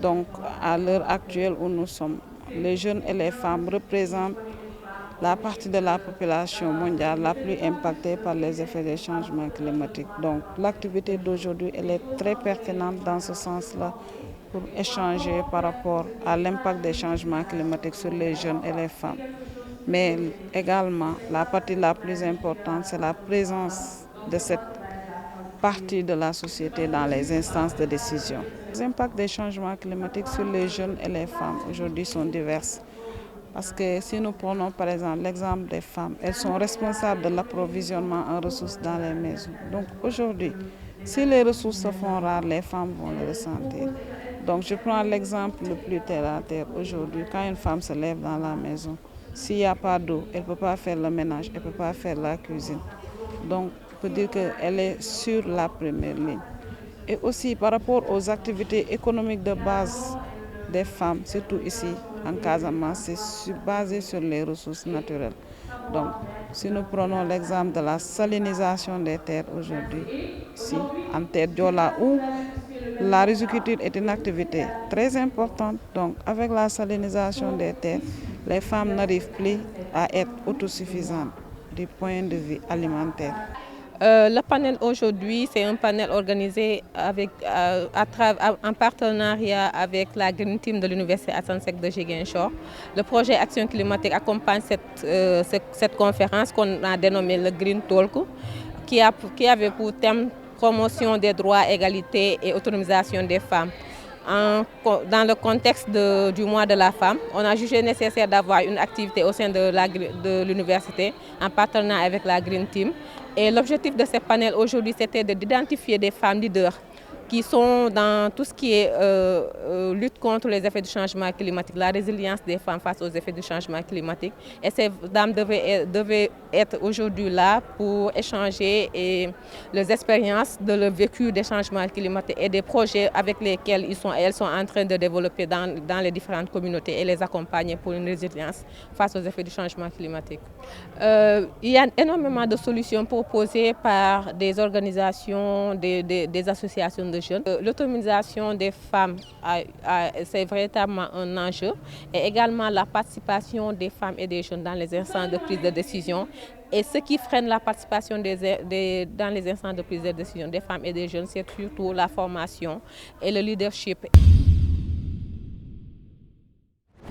Donc à l'heure actuelle où nous sommes, les jeunes et les femmes représentent la partie de la population mondiale la plus impactée par les effets des changements climatiques. Donc l'activité d'aujourd'hui elle est très pertinente dans ce sens-là pour échanger par rapport à l'impact des changements climatiques sur les jeunes et les femmes. Mais également, la partie la plus importante, c'est la présence de cette partie de la société dans les instances de décision. Les impacts des changements climatiques sur les jeunes et les femmes aujourd'hui sont divers. Parce que si nous prenons par exemple l'exemple des femmes, elles sont responsables de l'approvisionnement en ressources dans les maisons. Donc aujourd'hui, si les ressources se font rares, les femmes vont le ressentir. Donc je prends l'exemple le plus terre à terre. Aujourd'hui, quand une femme se lève dans la maison, s'il n'y a pas d'eau, elle ne peut pas faire le ménage, elle ne peut pas faire la cuisine. Donc on peut dire qu'elle est sur la première ligne. Et aussi par rapport aux activités économiques de base des femmes, surtout ici en Casamance, c'est basé sur les ressources naturelles. Donc, si nous prenons l'exemple de la salinisation des terres aujourd'hui, ici en terre Diola, où la riziculture est une activité très importante, donc avec la salinisation des terres, les femmes n'arrivent plus à être autosuffisantes du point de vue alimentaire. Le panel aujourd'hui, c'est un panel organisé en partenariat avec la Green Team de l'Université Assane Seck de Ziguinchor. Le projet Action climatique accompagne cette conférence qu'on a dénommée le Green Talk, qui avait pour thème promotion des droits, égalité et autonomisation des femmes. Dans le contexte du mois de la femme, on a jugé nécessaire d'avoir une activité au sein de l'université en partenariat avec la Green Team. Et l'objectif de ce panel aujourd'hui, c'était d'identifier des femmes leaders qui sont dans tout ce qui est lutte contre les effets du changement climatique, la résilience des femmes face aux effets du changement climatique. Et ces dames devaient être aujourd'hui là pour échanger les expériences de leur vécu des changements climatiques et des projets avec lesquels elles sont en train de développer dans les différentes communautés et les accompagner pour une résilience face aux effets du changement climatique. Il y a énormément de solutions proposées par des organisations, des associations de jeunes. L'autonomisation des femmes, c'est véritablement un enjeu et également la participation des femmes et des jeunes dans les instances de prise de décision. Et ce qui freine la participation dans les instances de prise de décision des femmes et des jeunes, c'est surtout la formation et le leadership.